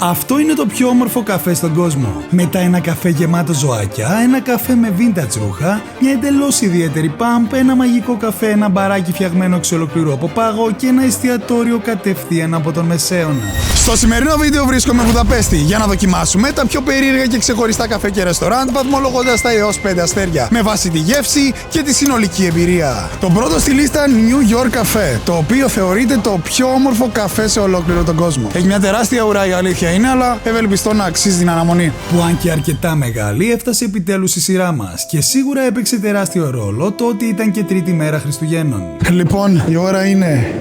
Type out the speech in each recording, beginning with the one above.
Αυτό είναι το πιο όμορφο καφέ στον κόσμο. Μετά ένα καφέ γεμάτο ζωάκια, ένα καφέ με vintage ρούχα, μια εντελώς ιδιαίτερη πάμπ, ένα μαγικό καφέ, ένα μπαράκι φτιαγμένο εξ ολοκληρού από πάγο και ένα εστιατόριο κατευθείαν από τον Μεσαίωνα. Στο σημερινό βίντεο βρίσκομαι Βουδαπέστη για να δοκιμάσουμε τα πιο περίεργα και ξεχωριστά καφέ και ρεστοράντ, βαθμολογώντας τα έως 5 αστέρια με βάση τη γεύση και τη συνολική εμπειρία. Το πρώτο στη λίστα New York Café, το οποίο θεωρείται το πιο όμορφο καφέ σε ολόκληρο τον κόσμο. Έχει μια τεράστια ουρά, η αλήθεια είναι, αλλά ευελπιστώ να αξίζει την αναμονή. Που αν και αρκετά μεγάλη, έφτασε επιτέλους στη σειρά μας και σίγουρα έπαιξε τεράστιο ρόλο το ότι ήταν και τρίτη μέρα Χριστουγέννων. Λοιπόν, η ώρα είναι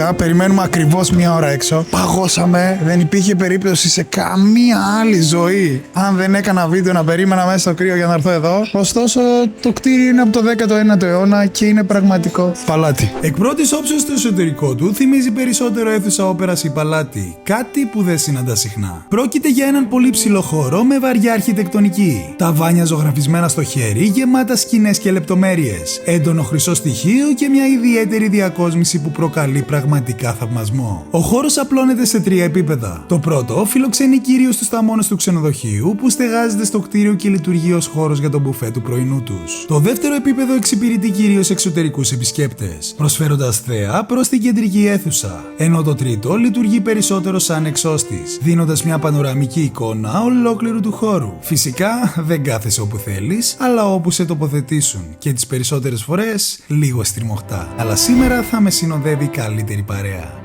10, περιμένουμε ακριβώς μία ώρα έξω. Παγώσαμε, δεν υπήρχε περίπτωση σε καμία άλλη ζωή αν δεν έκανα βίντεο να περίμενα μέσα στο κρύο για να έρθω εδώ. Ωστόσο, το κτίριο είναι από το 19ο αιώνα και είναι πραγματικό παλάτι. Εκ πρώτης όψεως το εσωτερικό του θυμίζει περισσότερο αίθουσα όπερας ή παλάτι, κάτι που δεν συναντά συχνά. Πρόκειται για έναν πολύ ψηλό χώρο με βαριά αρχιτεκτονική. Τα βάνια ζωγραφισμένα στο χέρι, γεμάτα σκηνές και λεπτομέρειες. Έντονο χρυσό στοιχείο και μια ιδιαίτερη διακόσμηση που προκαλεί πραγματικά θαυμασμό. Ο χώρος απλώνεται σε 3 επίπεδα. Το πρώτο φιλοξενεί κυρίως τους θαμώνες του ξενοδοχείου που στεγάζεται στο κτίριο και λειτουργεί ως χώρος για τον μπουφέ του πρωινού τους. Το δεύτερο επίπεδο εξυπηρετεί κυρίως εξωτερικούς επισκέπτες, προσφέροντας θέα προς την κεντρική αίθουσα. Ενώ το τρίτο λειτουργεί περισσότερο σαν εξώστης, δίνοντας μια πανοραμική εικόνα ολόκληρου του χώρου. Φυσικά δεν κάθεσαι όπου θέλεις, αλλά όπου σε τοποθετήσουν και τις περισσότερες φορές λίγο στριμωχτά. Αλλά σήμερα θα με συνοδεύει καλύτερη παρέα.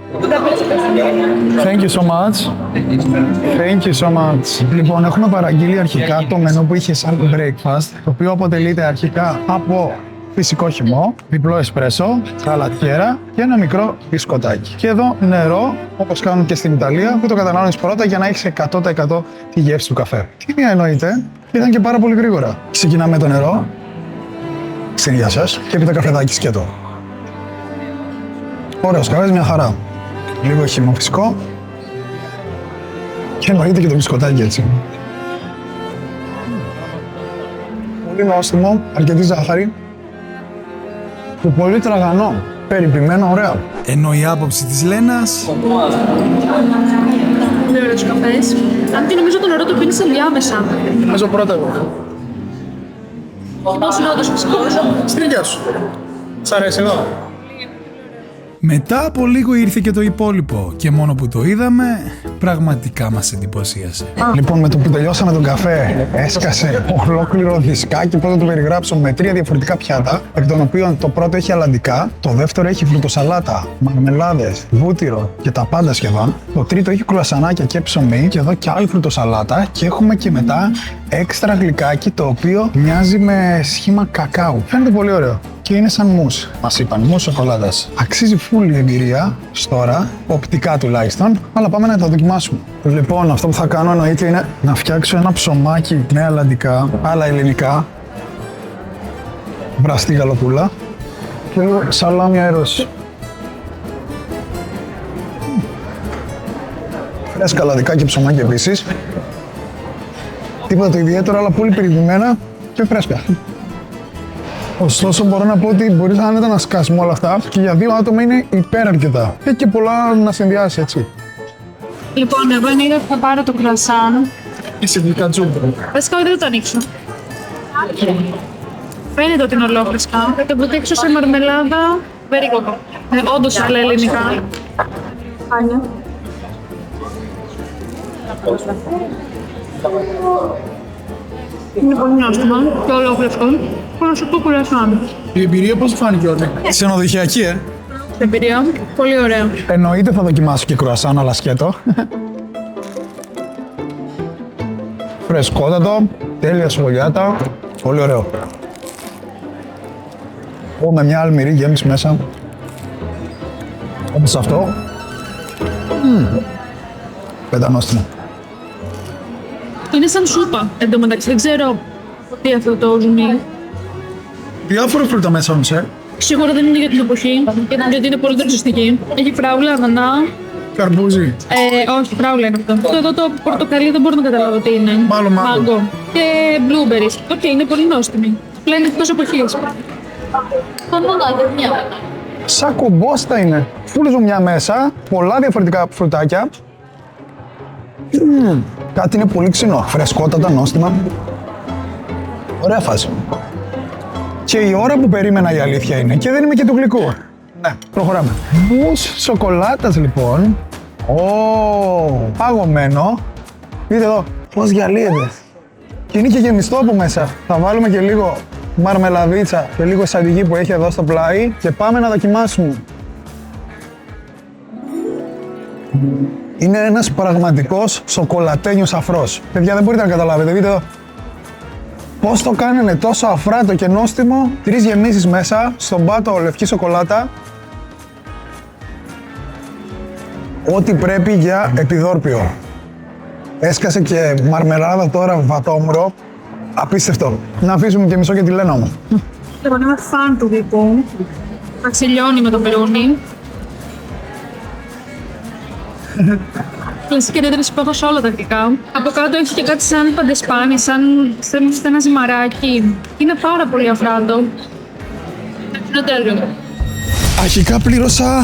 Thank you so much. Thank you so much. Λοιπόν, έχουμε παραγγείλει αρχικά το μενού που είχε σαν breakfast, το οποίο αποτελείται αρχικά από φυσικό χυμό, διπλό εσπρέσο, σαλατιέρα και ένα μικρό μπισκοτάκι. Και εδώ νερό, όπως κάνουν και στην Ιταλία, που το καταναλώνεις πρώτα για να έχεις 100% τη γεύση του καφέ. Τι μία εννοείται, ήταν και πάρα πολύ γρήγορα. Ξεκινάμε με το νερό, στην υγεία σας, και έπειτα καφεδάκι σκέτο. Ωραίος καφές, μια χαρά. Λίγο χυμό φυσικό και εννοείται και το μπισκοτάκι έτσι. Πολύ νόστιμο, αρκετή ζάχαρη και πολύ τραγανό, περιποιημένο, ωραία. Ενώ η άποψη της Λένας... Πολύ ωραίος καφές. Αν και νομίζω το νερό το πίνεις ενδιάμεσα. Νομίζω πρώτα εγώ. Χυμός είναι όντως φυσικός. Στην υγεία σου. Σ' αρέσει εδώ? Μετά από λίγο ήρθε και το υπόλοιπο και μόνο που το είδαμε, πραγματικά μας εντυπωσίασε. Λοιπόν, με το που τελειώσαμε τον καφέ, έσκασε ολόκληρο δισκάκι, πώς να το περιγράψω, με 3 διαφορετικά πιάτα, εκ των οποίων το πρώτο έχει αλαντικά, το δεύτερο έχει φρουτοσαλάτα, μαρμελάδες, βούτυρο και τα πάντα σχεδόν, το τρίτο έχει κρουασανάκια και ψωμί και εδώ και άλλη φρουτοσαλάτα και έχουμε και μετά έξτρα γλυκάκι το οποίο μοιάζει με σχήμα κακάου. Φαίνεται πολύ ωραίο. Και είναι σαν μους, μας είπαν, μους σοκολάτας. Αξίζει φουλ η εμπειρία, τώρα, οπτικά τουλάχιστον, αλλά πάμε να τα δοκιμάσουμε. Λοιπόν, αυτό που θα κάνω εννοείται είναι να φτιάξω ένα ψωμάκι με αλαντικά, άλλα ελληνικά, βραστή γαλοπούλα και λίγο σαλάμι αερός. Φρέσκα αλαντικά και ψωμάκι επίσης. Τίποτα το ιδιαίτερο, αλλά πολύ περιποιημένα και φρέσκα. Ωστόσο, μπορώ να πω ότι μπορείς άνετα να σκάσεις με όλα αυτά και για 2 άτομα είναι υπεραρκετά. Έχει και πολλά να συνδυάσει, έτσι. Λοιπόν, εγώ εννοείται ότι θα πάρω το κρουασάν. Είσαι γλυκατζούμπρο. Βασικά δεν θα το ανοίξω. Φαίνεται ότι είναι ολόφρεσκα. Θα το βουτήξω σε μαρμελάδα. Περίγωπο. Όντως απλά ελληνικά. Άνια. Είναι πολύ νόστιμο και ολόφρεσκο. Θέλω σου πω κουρασάν. Η εμπειρία πώς φάνηκε όλη? Ξενοδοχειακή, Εμπειρία, πολύ ωραία. Εννοείται θα δοκιμάσω και κρουασάν, αλλά σκέτο. Φρεσκότατο, τέλεια σφολιάτα, πολύ ωραίο. Με μια αλμυρή γέμιση μέσα. Όπως αυτό. Πεντανόστιμο. Είναι σαν σούπα. Εν τω μεταξύ δεν ξέρω τι αυτό το ζουμί. Διάφορα φρούτα μέσα όμως, Σίγουρα δεν είναι για την εποχή, γιατί είναι πολύ δροσιστική. Έχει φράουλα, ανανά. Καρπούζι. Όχι, φράουλα είναι αυτό. Εδώ το πορτοκαλί δεν μπορώ να καταλάβω τι είναι. Μάλλον μάγκο. Και blueberries. Οκ, είναι πολύ νόστιμη. Απλά είναι εκτός εποχής. Σαν κομπόστα είναι. Φουλ ζουμιά μέσα, πολλά διαφορετικά φρουτάκια. Κάτι είναι πολύ ξινό. Φρεσκότατα, νόστιμα. Ωραία φάση. Και η ώρα που περίμενα η αλήθεια είναι. Και δεν είμαι και του γλυκού. Ναι, προχωράμε. Μους σοκολάτας λοιπόν. Παγωμένο. Δείτε εδώ, πώς γυαλίζεται. Και είναι και γεμιστό από μέσα. Θα βάλουμε και λίγο μαρμελαδίτσα και λίγο σαντιγί που έχει εδώ στο πλάι και πάμε να δοκιμάσουμε. Είναι ένας πραγματικός σοκολατένιος αφρός. Παιδιά, δεν μπορείτε να καταλάβετε, δείτε εδώ. Πώς το κάνανε τόσο αφράτο και νόστιμο, 3 γεμίσεις μέσα, στον πάτο λευκή σοκολάτα. Ό,τι πρέπει για επιδόρπιο. Έσκασε και μαρμελάδα τώρα, βατόμουρο. Απίστευτο. Να αφήσουμε και μισό για τη Λένα όμως. Λοιπόν, είμαι φαν του γλυκού. Θα ξυλιώνει με το περούνι. Κλασική αντίδραση που έχω σε όλα τα γλυκά. Από κάτω έχει και κάτι σαν παντεσπάνι, σαν ένα ζυμαράκι. Είναι πάρα πολύ αφράτο. Είναι τέλειο. Αρχικά πλήρωσα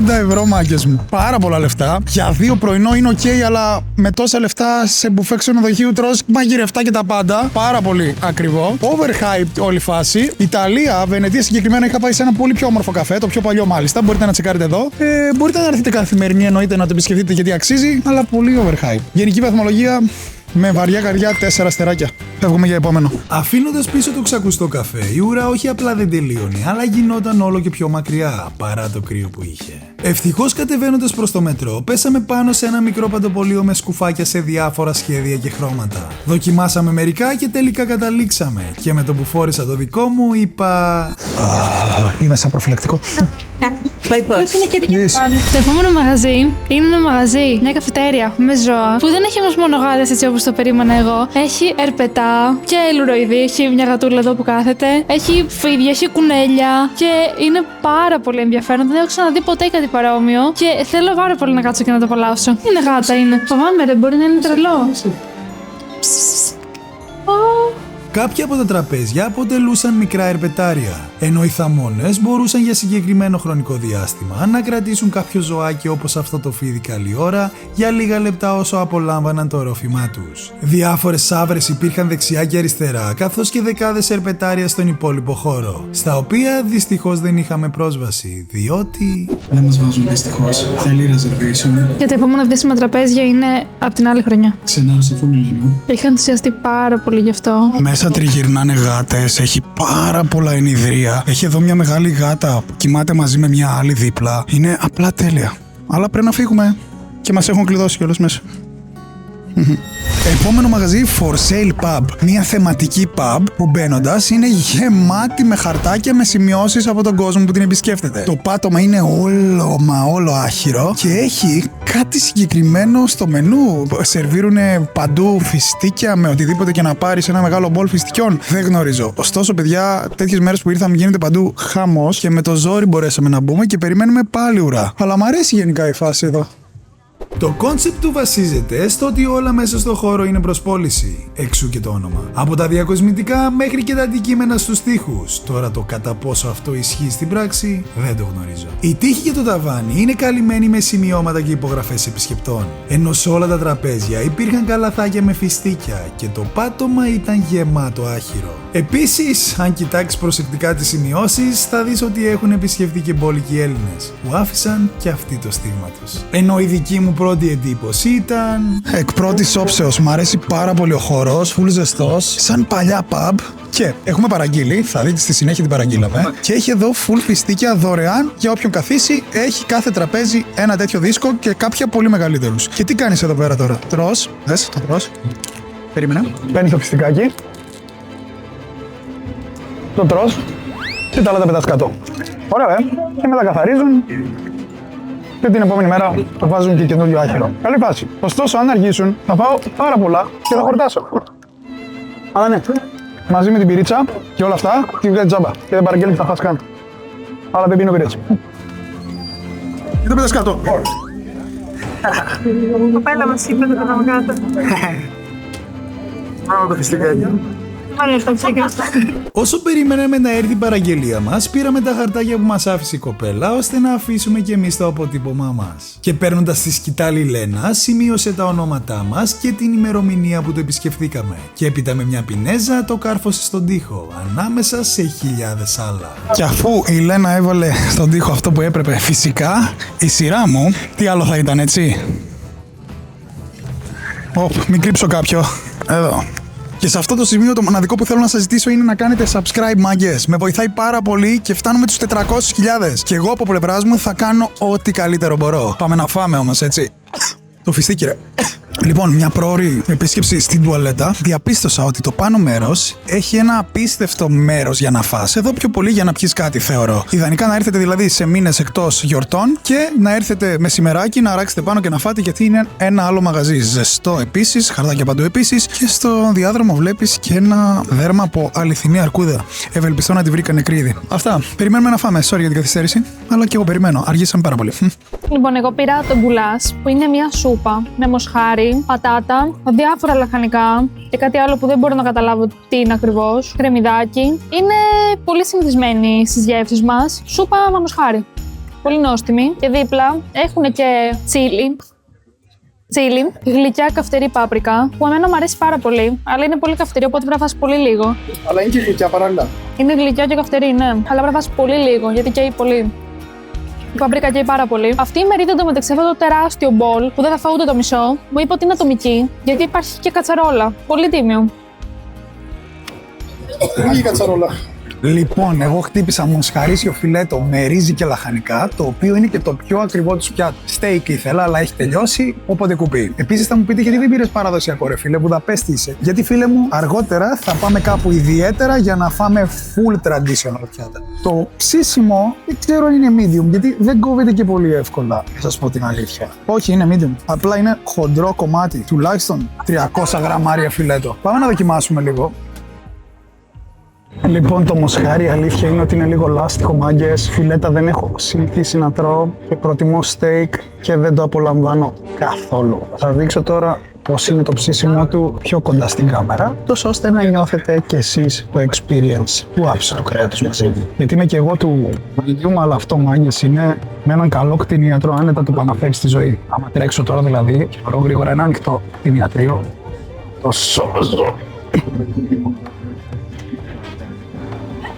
80 ευρώ, μάγκες μου. Πάρα πολλά λεφτά. Για 2 πρωινό είναι ok, αλλά με τόσα λεφτά σε μπουφέ ξενοδοχείου τρως μαγειρευτά και τα πάντα. Πάρα πολύ ακριβό. Overhyped όλη φάση. Ιταλία, Βενετία συγκεκριμένα, είχα πάει σε ένα πολύ πιο όμορφο καφέ, το πιο παλιό μάλιστα. Μπορείτε να τσεκάρετε εδώ. Μπορείτε να έρθετε καθημερινή, εννοείται να το επισκεφτείτε γιατί αξίζει, αλλά πολύ overhyped. Γενική βαθμολογία. Με βαριά καρδιά 4 αστεράκια. Φεύγουμε για επόμενο. Αφήνοντας πίσω το ξακουστό καφέ, η ουρά όχι απλά δεν τελείωνε, αλλά γινόταν όλο και πιο μακριά παρά το κρύο που είχε. Ευτυχώς κατεβαίνοντας προς το μετρό, πέσαμε πάνω σε ένα μικρό παντοπολείο με σκουφάκια σε διάφορα σχέδια και χρώματα. Δοκιμάσαμε μερικά και τελικά καταλήξαμε. Και με το που φόρησα το δικό μου, είπα. Είμαι σαν προφυλακτικό. Το επόμενο μαγαζί είναι ένα μαγαζί, μια καφετέρια με ζώα που δεν έχει όμως μόνο γάτες έτσι όπως το περίμενα εγώ. Έχει ερπετά και λουροειδή, έχει μια γατούλα εδώ που κάθεται. Έχει φίδια, έχει κουνέλια και είναι πάρα πολύ ενδιαφέρον. Δεν έχω ξαναδεί ποτέ κάτι παρόμοιο και θέλω πάρα πολύ να κάτσω και να το απολαύσω. Είναι γάτα, είναι. Φοβάμαι, ρε, μπορεί να είναι τρελό. Κάποια από τα τραπέζια αποτελούσαν μικρά ερπετάρια, ενώ οι θαμώνες μπορούσαν για συγκεκριμένο χρονικό διάστημα να κρατήσουν κάποιο ζωάκι όπως αυτό το φίδι καλή ώρα για λίγα λεπτά όσο απολάμβαναν το ρόφημά τους. Διάφορες σαύρες υπήρχαν δεξιά και αριστερά, καθώς και δεκάδες ερπετάρια στον υπόλοιπο χώρο, στα οποία δυστυχώς δεν είχαμε πρόσβαση, διότι... Δεν μας βάζουν δυστυχώς. Θέλει reservation. Και τα επόμενα επίσημα τραπέζια είναι από την άλλη χρονιά. Ξενάω σε φωνή. Είχα ενθουσιαστεί πάρα πολύ γι' αυτό. Μέσα τριγυρνάνε γάτες, έχει πάρα πολλά ενιδρία. Έχει εδώ μια μεγάλη γάτα που κοιμάται μαζί με μια άλλη δίπλα. Είναι απλά τέλεια. Αλλά πρέπει να φύγουμε. Και μας έχουν κλειδώσει κιόλας μέσα. Επόμενο μαγαζί, For Sale Pub. Μια θεματική pub που μπαίνοντας είναι γεμάτη με χαρτάκια με σημειώσεις από τον κόσμο που την επισκέφτεται. Το πάτωμα είναι όλο άχυρο και έχει κάτι συγκεκριμένο στο μενού. Σερβίρουνε παντού φιστίκια με οτιδήποτε και να πάρεις ένα μεγάλο μπολ φιστικιών. Δεν γνωρίζω. Ωστόσο, παιδιά, τέτοιες μέρες που ήρθαμε γίνεται παντού χαμός και με το ζόρι μπορέσαμε να μπούμε και περιμένουμε πάλι ουρά. Αλλά μ' αρέσει γενικά η φάση εδώ. Το κόνσεπτ του βασίζεται στο ότι όλα μέσα στο χώρο είναι προς πώληση, εξού και το όνομα. Από τα διακοσμητικά μέχρι και τα αντικείμενα στους τοίχους. Τώρα το κατά πόσο αυτό ισχύει στην πράξη δεν το γνωρίζω. Η τύχη και το ταβάνι είναι καλυμμένοι με σημειώματα και υπογραφές επισκεπτών. Ενώ σε όλα τα τραπέζια υπήρχαν καλαθάκια με φιστίκια και το πάτωμα ήταν γεμάτο άχυρο. Επίσης, αν κοιτάξεις προσεκτικά τις σημειώσεις, θα δεις ότι έχουν επισκεφτεί και μπόλικοι Έλληνες που άφησαν και αυτοί το στίγμα τους. Ενώ η δική μου πρώτη εντύπωση ήταν... Εκ πρώτης όψεως, μου αρέσει πάρα πολύ ο χώρος, φουλ ζεστός, σαν παλιά pub. Και έχουμε παραγγείλει, θα δείτε στη συνέχεια την παραγγείλαμε. Και έχει εδώ full φιστίκια δωρεάν για όποιον καθίσει. Έχει κάθε τραπέζι ένα τέτοιο δίσκο και κάποια πολύ μεγαλύτερους. Και τι κάνεις εδώ πέρα τώρα? Τρως, δες, το τρως. Περίμενα. Παίρνεις το φιστικάκι. Το τρως. Και τα άλλα τα πετάς κάτω. Ωραία, και μετά καθαρίζουν. Και την επόμενη μέρα το βάζουν και καινούριο άχυρο. Καλή φάση. Ωστόσο, αν αργήσουν, θα φάω πάρα πολλά και θα χορτάσω. Αλλά ναι, μαζί με την πυρίτσα και όλα αυτά, τη βγάζει τζάμπα. Και δεν παραγγέλνει και θα φας καν. Αλλά δεν πίνω πυρίτσα. Και το πέτας κάτω. Η κοπέλα μας είπε το κάτω. Άμα το φιστικάκι. Όσο περιμέναμε να έρθει η παραγγελία μας, πήραμε τα χαρτάκια που μας άφησε η κοπέλα, ώστε να αφήσουμε και εμείς το αποτύπωμά μας. Και παίρνοντας τη σκητάλη Λένα, σημείωσε τα ονόματά μας και την ημερομηνία που το επισκεφθήκαμε. Και έπειτα με μια πινέζα το κάρφωσε στον τοίχο, ανάμεσα σε χιλιάδες άλλα. Και αφού η Λένα έβαλε στον τοίχο αυτό που έπρεπε, φυσικά η σειρά μου, τι άλλο θα ήταν, έτσι? Μην κρύψω κάποιο. Εδώ. Και σε αυτό το σημείο το μοναδικό που θέλω να σας ζητήσω είναι να κάνετε subscribe, μάγκες. Με βοηθάει πάρα πολύ και φτάνουμε τους 400.000. Και εγώ από πλευράς μου θα κάνω ό,τι καλύτερο μπορώ. Πάμε να φάμε όμως, έτσι. Το φιστίκι, ρε. Λοιπόν, μια πρόωρη επίσκεψη στην τουαλέτα, διαπίστωσα ότι το πάνω μέρος έχει ένα απίστευτο μέρος για να φας. Εδώ πιο πολύ για να πιεις κάτι, θεωρώ. Ιδανικά να έρθετε δηλαδή σε μήνες εκτός γιορτών και να έρθετε μεσημεράκι να αράξετε πάνω και να φάτε, γιατί είναι ένα άλλο μαγαζί. Ζεστό επίσης, χαρτάκια παντού επίσης, και στο διάδρομο βλέπεις και ένα δέρμα από αληθινή αρκούδα. Ευελπιστώ να τη βρήκα νεκρή ήδη. Αυτά. Περιμένουμε να φάμε. Sorry για την καθυστέρηση, αλλά και εγώ περιμένω. Αργήσαμε πάρα πολύ. Λοιπόν, εγώ πήρα το γκουλάς, που είναι μια σούπα με μοσχάρι, πατάτα, διάφορα λαχανικά και κάτι άλλο που δεν μπορώ να καταλάβω τι είναι ακριβώς. Κρεμμυδάκι. Είναι πολύ συνηθισμένη στις γεύσεις μας. Σούπα με μοσχάρι. Πολύ νόστιμη. Και δίπλα έχουν και τσίλι, γλυκιά καυτερή πάπρικα, που εμένα μου αρέσει πάρα πολύ, αλλά είναι πολύ καυτερή, οπότε πρέπει να φας πολύ λίγο. Αλλά είναι και γλυκιά παράλληλα. Είναι γλυκιά και καυτερή, ναι, αλλά πρέπει να φας πολύ λίγο, γιατί καίει πολύ. Η παπρίκα καίει πάρα πολύ. Αυτή η μερίδα εντωμεταξύ, αυτό το τεράστιο μπολ που δεν θα φάω ούτε το μισό, μου είπε ότι είναι ατομική, γιατί υπάρχει και κατσαρόλα. Πολύ τίμιο. Λίγη κατσαρόλα. Λοιπόν, εγώ χτύπησα μοσχαρίσιο φιλέτο με ρύζι και λαχανικά, το οποίο είναι και το πιο ακριβό του πιάτου. Steak ήθελα, αλλά έχει τελειώσει, οπότε κουπί. Επίσης θα μου πείτε γιατί δεν πήρες παραδοσιακό, ρε φίλε, Βουδαπέστη είσαι. Γιατί, φίλε μου, αργότερα θα πάμε κάπου ιδιαίτερα για να φάμε full traditional πιάτα. Το ψήσιμο δεν ξέρω αν είναι medium, γιατί δεν κόβεται και πολύ εύκολα, θα σας πω την αλήθεια. Όχι, είναι medium. Απλά είναι χοντρό κομμάτι, τουλάχιστον 300 γραμμάρια φιλέτο. Πάμε να δοκιμάσουμε λίγο. Λοιπόν, το μοσχάρι, η αλήθεια είναι ότι είναι λίγο λάστιχο, μάγκες. Φιλέτα δεν έχω συνηθίσει να τρώω και προτιμώ steak και δεν το απολαμβάνω καθόλου. Θα δείξω τώρα πώς είναι το ψήσιμό του πιο κοντά στην κάμερα, τόσο ώστε να νιώθετε κι εσείς το experience του άψου του κρέατος μαζί. Γιατί είμαι και εγώ του medium, αλλά αυτό, μάγκες, είναι με έναν καλό κτηνίατρο άνετα του παναφέρει στη ζωή. Άμα τρέξω τώρα δηλαδή και βρω γρήγορα ένα ανοιχτό κτηνιατρίο, το σώζω.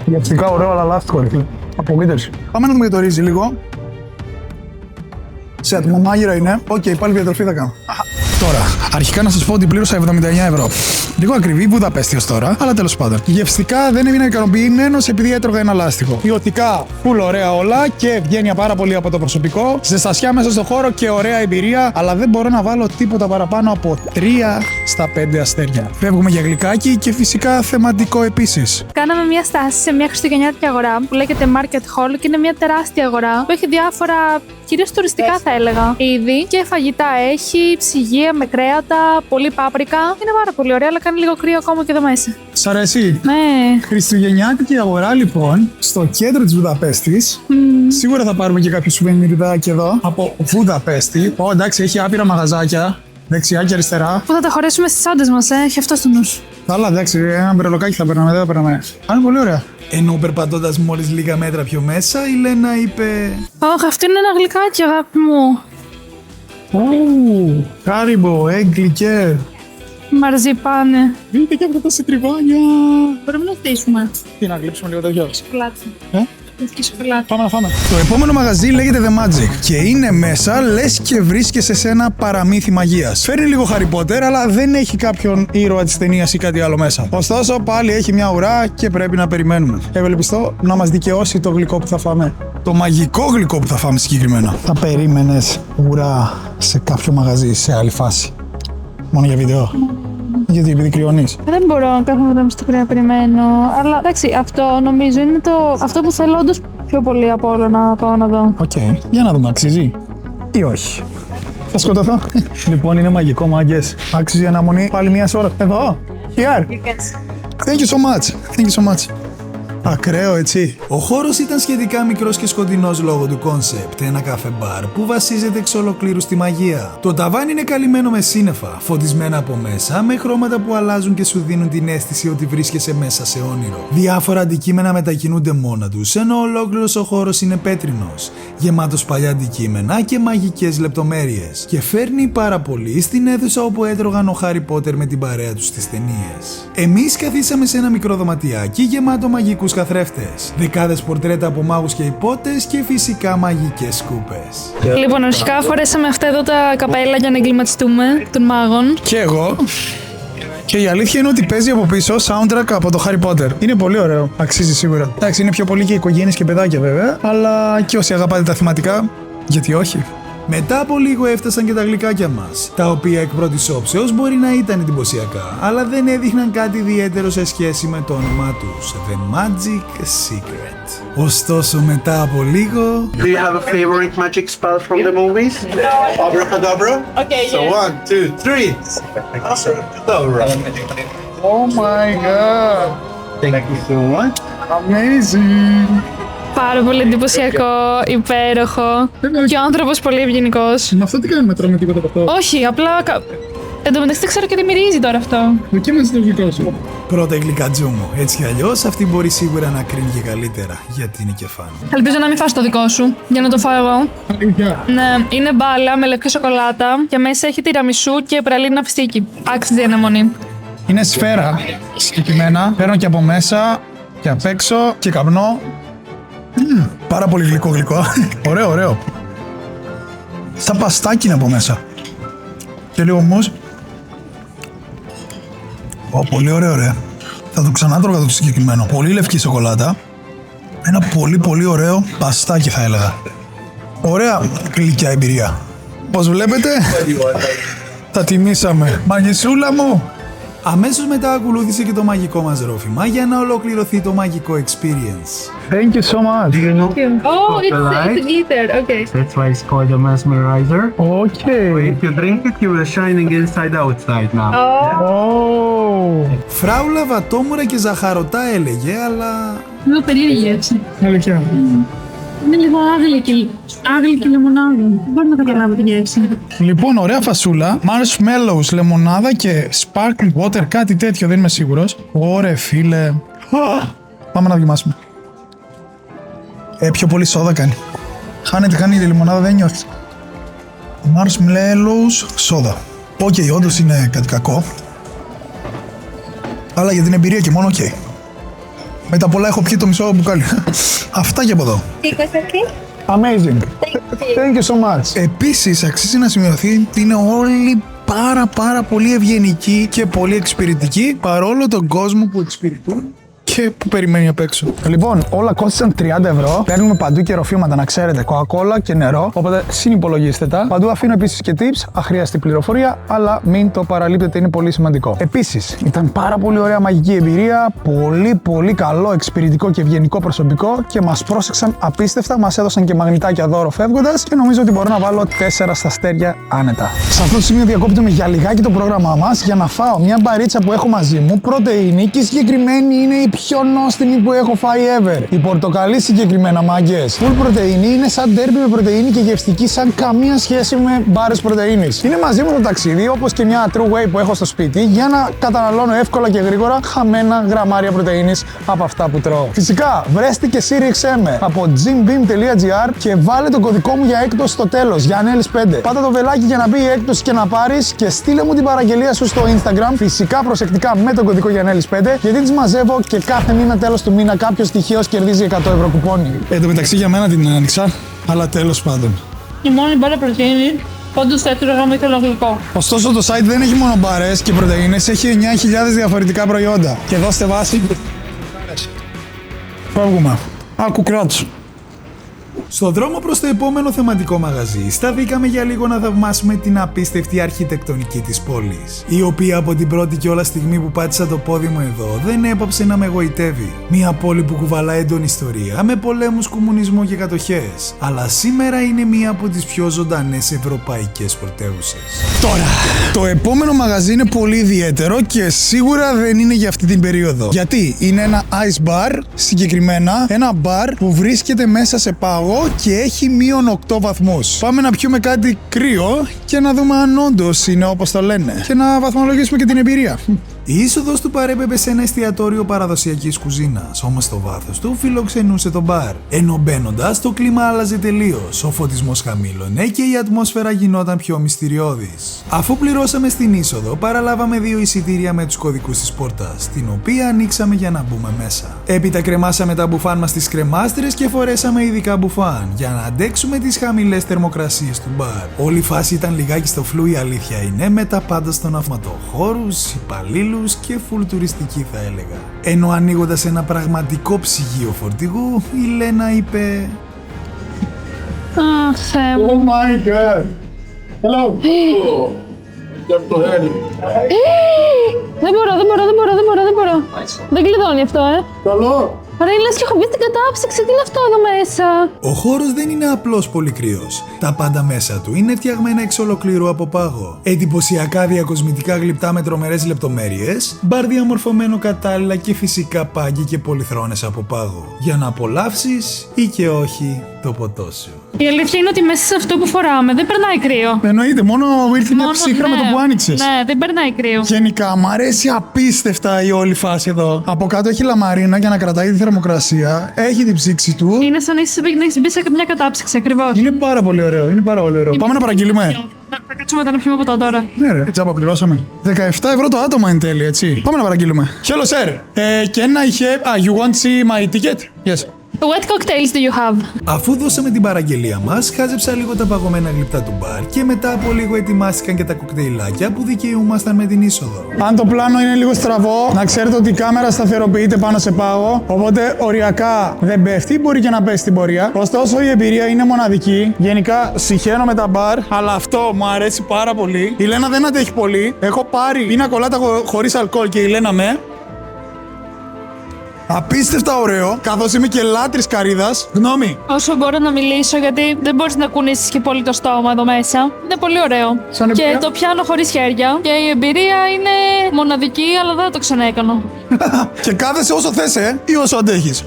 Γευστικά ωραίο, αλλά λάστιχο, ρε φίλε. Απογοήτευση. Πάμε να δούμε το ρύζι λίγο. Σε ατμομάγειρα είναι. Οκ, πάλι διατροφή θα κάνω. Τώρα, αρχικά να σας πω ότι πλήρωσα 79 ευρώ. Λίγο ακριβή Βουδαπέστη ως τώρα, αλλά τέλος πάντων. Γευστικά δεν έμεινα ικανοποιημένος επειδή έτρωγα ένα λάστιχο. Ποιοτικά, full ωραία όλα και ευγένεια πάρα πολύ από το προσωπικό. Ζεστασιά μέσα στο χώρο και ωραία εμπειρία, αλλά δεν μπορώ να βάλω τίποτα παραπάνω από 3 στα 5 αστέρια. Φεύγουμε για γλυκάκι και φυσικά θεματικό επίσης. Κάναμε μια στάση σε μια χριστουγεννιάτικη αγορά που λέγεται Market Hall και είναι μια τεράστια αγορά που έχει διάφορα, κυρίως τουριστικά θα έλεγα, είδη και φαγητά. Έχει ψυγεία με κρέατα, πολύ πάπρικα. Είναι πάρα πολύ ωραία, αλλά κάνει λίγο κρύο ακόμα και εδώ μέσα. Σ' αρέσει? Ναι. Χριστουγεννιάτικη αγορά λοιπόν, στο κέντρο της Βουδαπέστης. Σίγουρα θα πάρουμε και κάποιο σουβενιριδάκι εδώ από Βουδαπέστη. Εντάξει, έχει άπειρα μαγαζάκια. Δεξιά και αριστερά. Που θα τα χωρέσουμε στις άντες μας, έχει αυτό στο νου σου. Καλά, εντάξει, ένα μπρελοκάκι θα παίρναμε, δεν θα παίρναμε. Είναι πολύ ωραία. Ενώ περπατώντας μόλις λίγα μέτρα πιο μέσα, η Λένα είπε: Όχι, αυτό είναι ένα γλυκάκι, αγάπη μου. Χάριμπο, έγκλικε. Μαρζιπάνε. Δείτε και αυτά τα συντριβάνια. Μπορούμε να στήσουμε. Τι, να γλύψουμε λίγο τέτοιο. Σοκολάτα. Και σοκολάτα. Πάμε να φάμε. Το επόμενο μαγαζί λέγεται The Magic και είναι μέσα λες και βρίσκεσαι σε ένα παραμύθι μαγείας. Φέρνει λίγο Harry Potter, αλλά δεν έχει κάποιον ήρωα της ταινίας ή κάτι άλλο μέσα. Ωστόσο, πάλι έχει μια ουρά και πρέπει να περιμένουμε. Ευελπιστώ να μας δικαιώσει το γλυκό που θα φάμε. Το μαγικό γλυκό που θα φάμε συγκεκριμένα. Θα περίμενες ουρά σε κάποιο μαγαζί, σε άλλη φάση? Μόνο για βίντεο? Γιατί, επειδή κρυώνεις? Δεν μπορώ να κάθομαι εδώ στο κρύο να περιμένω. Αλλά εντάξει, αυτό νομίζω είναι αυτό που θέλω όντως πιο πολύ από όλο να πάω να δω. Οκ. Για να δούμε, αξίζει ή όχι. Θα σκοτωθώ. Λοιπόν, είναι μαγικό, μάγκες. Άξιζε αναμονή πάλι μια ώρα. Εδώ. Here. Yes. Thank you so much. Thank you so much. Ακραίο, έτσι. Ο χώρος ήταν σχετικά μικρός και σκοτεινός λόγω του κόνσεπτ, ένα καφέ μπαρ που βασίζεται εξ ολοκλήρου στη μαγεία. Το ταβάνι είναι καλυμμένο με σύννεφα, φωτισμένα από μέσα, με χρώματα που αλλάζουν και σου δίνουν την αίσθηση ότι βρίσκεσαι μέσα σε όνειρο. Διάφορα αντικείμενα μετακινούνται μόνα τους, ενώ ολόκληρος ο χώρος είναι πέτρινος, γεμάτος παλιά αντικείμενα και μαγικές λεπτομέρειες. Και φέρνει πάρα πολύ στην αίθουσα όπου έτρωγαν ο Χάρι Πότερ με την παρέα τους στις ταινίες. Εμείς καθίσαμε σε ένα μικρό δωματιάκι γεμάτο μαγικούς καθρέφτες, δεκάδες πορτρέτα από μάγους και υπότες και φυσικά μαγικές σκούπες. Λοιπόν, αρχικά φορέσαμε αυτά εδώ τα καπέλα για να εγκληματιστούμε των μάγων. Και εγώ. Και η αλήθεια είναι ότι παίζει από πίσω soundtrack από το Harry Potter. Είναι πολύ ωραίο. Αξίζει σίγουρα. Εντάξει, είναι πιο πολύ και οικογένειες και παιδάκια βέβαια. Αλλά και όσοι αγαπάτε τα θεματικά, γιατί όχι. Μετά από λίγο έφτασαν και τα γλυκάκια μας, τα οποία εκ πρώτης όψεως μπορεί να ήταν εντυπωσιακά, αλλά δεν έδειχναν κάτι ιδιαίτερο σε σχέση με το όνομά τους, The Magic Secret. Ωστόσο μετά από λίγο... Do you have a favorite magic spell from the movies? No. Abracadabra? Okay, so yeah. 1, 2, 3. Abracadabra. Oh my god. Thank you so much. Amazing. Πάρα πολύ εντυπωσιακό, υπέροχο. Και ο άνθρωπος πολύ ευγενικός. Με αυτό τι κάνουμε, τρώμε τίποτα από αυτό. Όχι, απλά. Εν τω μεταξύ δεν ξέρω και τι μυρίζει τώρα αυτό. Δοκίμασε το γλυκό σου. Πρώτα η γλυκατζού μου, έτσι κι αλλιώς αυτή μπορεί σίγουρα να κρίνει και καλύτερα, γιατί είναι και φαν. Ελπίζω να μην φας το δικό σου, για να το φάω εγώ. Ναι, είναι μπάλα με λευκή σοκολάτα και μέσα έχει τυραμισού και πραλίνα φιστίκι. Άξιζε η αναμονή. Είναι σφαίρα συγκεκριμένα. Παίρνω και από μέσα και απ' έξω και καπνό. Πάρα πολύ γλυκό. Ωραίο, ωραίο. Σαν παστάκι είναι από μέσα. Και λίγο μουζ. Πολύ ωραίο, ρε. Θα το ξανάτρωγα το συγκεκριμένο. Πολύ λευκή σοκολάτα. Ένα πολύ ωραίο παστάκι θα έλεγα. Ωραία γλυκιά εμπειρία. Πώς βλέπετε, τα τιμήσαμε. Μαγισούλα μου. Αμέσως μετά ακολούθησε και το μαγικό μας ρόφημα για να ολοκληρωθεί το μαγικό experience. Thank you so much. Do you know? Oh, it's glitter, okay. That's why it's called a mesmerizer. Okay. If you drink it, you will shining inside outside now. Oh. Φράουλα βατόμουρα και ζαχαρωτά έλεγε, αλλά... Λίγο περίεργη γεύση. Αλήθεια. Είναι λίγο άγγλικη λεμονάδα. Δεν μπορώ να καταλάβω τη γεύση. Λοιπόν, ωραία φασούλα. Marshmallows, λεμονάδα και sparkling water, κάτι τέτοιο, δεν είμαι σίγουρος. Ωραία, φίλε. Πάμε να δοκιμάσουμε. Πιο πολύ σόδα κάνει. Χάνει η λεμονάδα, δεν νιώθεις. Marshmallows, σόδα. Οκ, όντως είναι κάτι κακό. Αλλά για την εμπειρία και μόνο οκ. Με τα πολλά έχω πιει το μισό μπουκάλι. Αυτά και από εδώ. Amazing. Thank you so much. Επίσης, αξίζει να σημειωθεί ότι είναι όλοι πάρα πολύ ευγενικοί και πολύ εξυπηρετικοί, παρόλο τον κόσμο που εξυπηρετούν και που περιμένει απ' έξω. Λοιπόν, όλα κόστησαν 30 ευρώ. Παίρνουμε παντού και ροφήματα, να ξέρετε. Κοκακόλα και νερό. Οπότε συνυπολογίστε τα. Παντού αφήνω επίσης και tips, αχρίαστη πληροφορία, αλλά μην το παραλείπετε, είναι πολύ σημαντικό. Επίσης, ήταν πάρα πολύ ωραία μαγική εμπειρία. Πολύ καλό, εξυπηρετικό και ευγενικό προσωπικό και μας πρόσεξαν απίστευτα. Μας έδωσαν και μαγνητάκια δώρο φεύγοντας και νομίζω ότι μπορώ να βάλω 4 στα αστέρια άνετα. Σε αυτό το σημείο διακόπτουμε για λιγάκι το πρόγραμμά μας για να φάω μια μπαρίτσα που έχω μαζί μου, πρωτεΐνη και συγκεκριμένη είναι η πιο νόστιμη που έχω φάει ever. Η πορτοκαλί συγκεκριμένα, μάγκες. Full πρωτεΐνη, είναι σαν ντέρμπι με πρωτεΐνη και γευστική σαν καμία σχέση με μπάρες πρωτεΐνης. Είναι μαζί μου το ταξίδι, όπως και μια True Whey που έχω στο σπίτι, για να καταναλώνω εύκολα και γρήγορα χαμένα γραμμάρια πρωτεΐνης από αυτά που τρώω. Φυσικά, βρέστε και στήριξέ με από gymbeam.gr και βάλε τον κωδικό μου για έκπτωση στο τέλος, για Janelles 5. Πάτα το βελάκι για να μπει η έκπτωση και να πάρεις και στείλε μου την παραγγελία σου στο Instagram, φυσικά προσεκτικά με τον κωδικό Janelles 5, γιατί τις μαζεύω και κάθε μήνα τέλος του μήνα κάποιος τυχαίος κερδίζει 100 ευρώ κουπόνι. Εν τω μεταξύ για μένα την άνοιξα, αλλά τέλος πάντων. Η μόνη μπάρα πρωτεΐνη, όντως θα έτρωγα με γλυκό. Ωστόσο το site δεν έχει μόνο μπάρες και πρωτεΐνες, έχει 9.000 διαφορετικά προϊόντα. Και δώστε βάση. Φεύγουμε. Άκου κράτους. Στο δρόμο προς το επόμενο θεματικό μαγαζί, σταθήκαμε για λίγο να θαυμάσουμε την απίστευτη αρχιτεκτονική της πόλης, η οποία από την πρώτη και όλα στιγμή που πάτησα το πόδι μου εδώ δεν έπαψε να με εγωιτεύει. Μια πόλη που κουβαλά έντονη ιστορία, με πολέμους, κομμουνισμό και κατοχές, αλλά σήμερα είναι μία από τις πιο ζωντανές ευρωπαϊκές πρωτεύουσες. Τώρα, το επόμενο μαγαζί είναι πολύ ιδιαίτερο και σίγουρα δεν είναι για αυτή την περίοδο. Γιατί είναι ένα ice bar, συγκεκριμένα ένα bar που βρίσκεται μέσα σε πάγο και έχει -8 βαθμούς. Πάμε να πιούμε κάτι κρύο και να δούμε αν όντως είναι όπως το λένε και να βαθμολογήσουμε και την εμπειρία. Η είσοδος του μπαρ έπρεπε σε ένα εστιατόριο παραδοσιακής κουζίνας, όμως το βάθος του φιλοξενούσε το μπαρ. Ενώ μπαίνοντας, το κλίμα άλλαζε τελείως, ο φωτισμός χαμήλωνε και η ατμόσφαιρα γινόταν πιο μυστηριώδης. Αφού πληρώσαμε στην είσοδο, παραλάβαμε 2 εισιτήρια με τους κωδικούς της πόρτας, την οποία ανοίξαμε για να μπούμε μέσα. Έπειτα κρεμάσαμε τα μπουφάν μας στις κρεμάστρες και φορέσαμε ειδικά μπουφάν, για να αντέξουμε τις χαμηλές θερμοκρασίες του μπαρ. Όλη η φάση ήταν λιγάκι στο φλου, η αλήθεια είναι, με τα πάντα στον αυτοματοχώρους, υπαλλήλους και φουλ τουριστική θα έλεγα. Ενώ ανοίγοντας ένα πραγματικό ψυγείο φορτηγού, η Λένα είπε... Αχ, Θεέ μου. Oh my god! Hello! Δεν μπορώ. Δεν κλειδώνει αυτό, Καλό! Ρε, λες και έχω μπει στην κατάψυξη, τι είναι αυτό εδώ μέσα? Ο χώρος δεν είναι απλώς πολύ κρύος. Τα πάντα μέσα του είναι φτιαγμένα εξ ολοκλήρου από πάγο. Εντυπωσιακά διακοσμητικά γλυπτά με τρομερές λεπτομέρειες, μπαρ διαμορφωμένο κατάλληλα και φυσικά πάγκοι και πολυθρόνες από πάγο. Για να απολαύσεις ή και όχι το ποτό σου. Η αλήθεια είναι ότι μέσα σε αυτό που φοράμε δεν περνάει κρύο. Εννοείται, μόνο ήρθε μια ψύχρα με το που άνοιξες. Ναι, δεν περνάει κρύο. Γενικά, μου αρέσει απίστευτα η όλη φάση εδώ. Από κάτω έχει λαμαρίνα για να κρατάει τη θερμοκρασία. Έχει την ψήξη του. Είναι σαν να έχεις μπει σε μια κατάψυξη ακριβώς. Είναι πάρα πολύ ωραίο. Πάμε να παραγγείλουμε. Θα κάτσουμε να πιούμε ποτό τώρα. Ναι, ρε, έτσι αποπληρώσαμε. 17 ευρώ το άτομο εν τέλει, έτσι. Πάμε να παραγγείλουμε. Hello, sir. Can I have... you want to see my ticket? Yes. What cocktails do you have? Αφού δώσαμε την παραγγελία μας, χάζεψα λίγο τα παγωμένα γλυπτά του μπαρ και μετά από λίγο ετοιμάστηκαν και τα κοκτέιλάκια που δικαιούμασταν με την είσοδο. Αν το πλάνο είναι λίγο στραβό, να ξέρετε ότι η κάμερα σταθεροποιείται πάνω σε πάγο, οπότε οριακά δεν πέφτει, μπορεί και να πέσει στην πορεία. Ωστόσο η εμπειρία είναι μοναδική. Γενικά συχαίνω με τα μπαρ, αλλά αυτό μου αρέσει πάρα πολύ. Η Λένα δεν αντέχει πολύ. Έχω πάρει πίνα κολάτα χωρίς αλκοόλ και η Λένα με. Απίστευτα ωραίο, καθώς είμαι και λάτρης καρύδας. Γνώμη. Όσο μπορώ να μιλήσω, γιατί δεν μπορείς να κουνήσεις και πολύ το στόμα εδώ μέσα. Είναι πολύ ωραίο. Σαν εμπειρία. Και το πιάνω χωρίς χέρια. Και η εμπειρία είναι μοναδική, αλλά δεν θα το ξαναέκανα. Και κάθεσαι όσο θες, ή όσο αντέχεις.